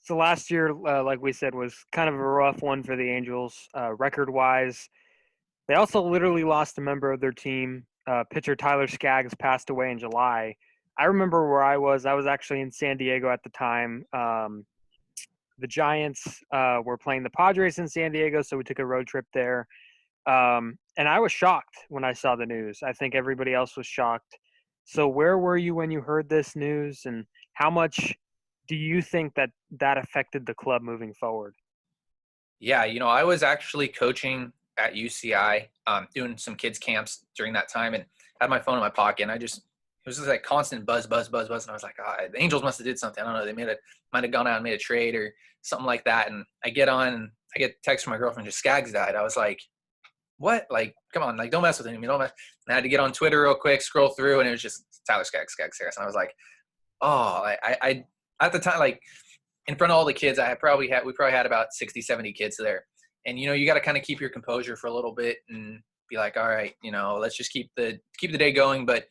So last year, like we said, was kind of a rough one for the Angels, record-wise. They also literally lost a member of their team. Pitcher Tyler Skaggs passed away in July. I remember where I was. I was actually in San Diego at the time. The Giants were playing the Padres in San Diego, so we took a road trip there. And I was shocked when I saw the news. I think everybody else was shocked. So where were you when you heard this news, and how much do you think that affected the club moving forward? Yeah, I was actually coaching at UCI, doing some kids camps during that time, and had my phone in my pocket. And it was just like constant buzz, buzz, buzz, buzz. And I was like, the Angels must have did something. I don't know. Might have gone out and made a trade or something like that. And I get on, and I get a text from my girlfriend, just Skaggs died. I was like, what? Like, come on, like, don't mess with him. Don't mess. And I had to get on Twitter real quick, scroll through, and it was just Tyler Skaggs, Skaggs, Skaggs. And I was like, oh, I at the time, like, in front of all the kids, we probably had about 60, 70 kids there. And, you got to kind of keep your composure for a little bit and be like, all right, let's just keep the day going. But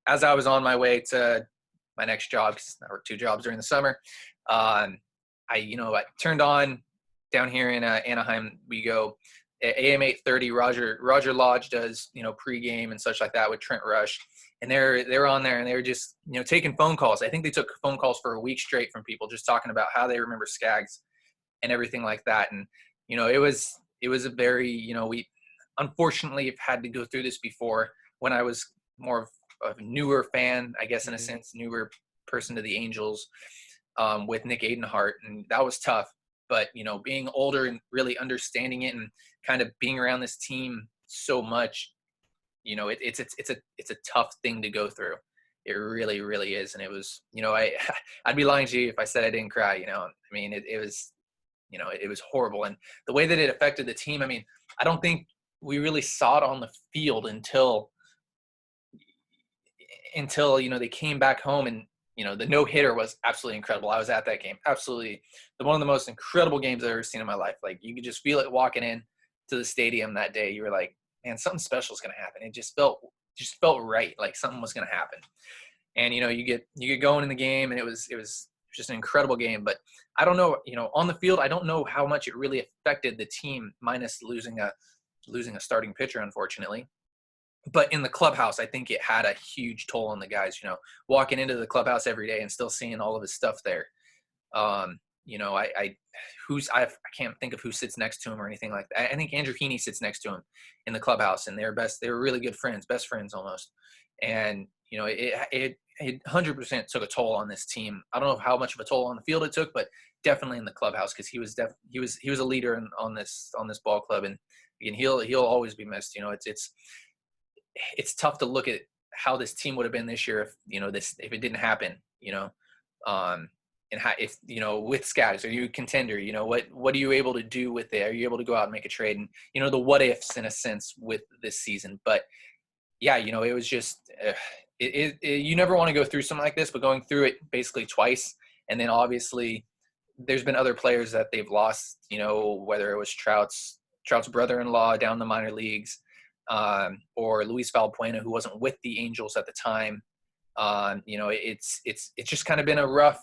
as I was on my way to my next job, because I worked 2 jobs during the summer, I turned on down here in Anaheim. We go at AM 8:30. Roger Lodge does, pregame and such like that with Trent Rush. And they're on there, and they were just, taking phone calls. I think they took phone calls for a week straight from people just talking about how they remember Skaggs and everything like that. And, it was a very, we unfortunately have had to go through this before when I was more of a newer fan, I guess, in a sense, newer person to the Angels, with Nick Adenhart. And that was tough. But, being older and really understanding it and kind of being around this team so much, it's a tough thing to go through. It really, really is. And it was, I'd be lying to you if I said I didn't cry. I mean, it was, it was horrible. And the way that it affected the team, I mean, I don't think we really saw it on the field until they came back home. And the no-hitter was absolutely incredible. I was at that game. Absolutely one of the most incredible games I've ever seen in my life. Like, you could just feel it walking in to the stadium that day. You were like, man, something special is going to happen. It just felt right. Like something was going to happen. And, you get going in the game, and it was just an incredible game. But I don't know, on the field, I don't know how much it really affected the team, minus losing a starting pitcher, unfortunately. But in the clubhouse, I think it had a huge toll on the guys, walking into the clubhouse every day and still seeing all of his stuff there. I can't think of who sits next to him or anything like that. I think Andrew Heaney sits next to him in the clubhouse, and they were really good friends, best friends almost. And, it 100% took a toll on this team. I don't know how much of a toll on the field it took, but definitely in the clubhouse, because he was a leader on this ball club. And again, he'll always be missed. It's tough to look at how this team would have been this year if it didn't happen, and how, if, with Skaggs, are you a contender? What are you able to do with it? Are you able to go out and make a trade? And, the what ifs in a sense with this season. But yeah, it was just, you never want to go through something like this, but going through it basically twice. And then obviously there's been other players that they've lost, whether it was Trout's brother-in-law down the minor leagues, or Luis Valbuena, who wasn't with the Angels at the time. It's just kind of been a rough,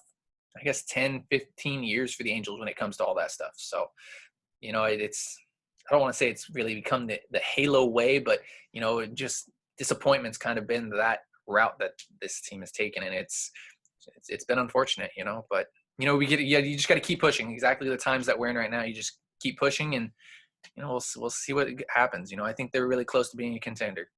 I guess, 10, 15 years for the Angels when it comes to all that stuff. So, I don't want to say it's really become the halo way, but, just disappointment's kind of been that route that this team has taken. And it's been unfortunate, but, you just got to keep pushing. Exactly the times that we're in right now, you just keep pushing, and, we'll see what happens. I think they're really close to being a contender.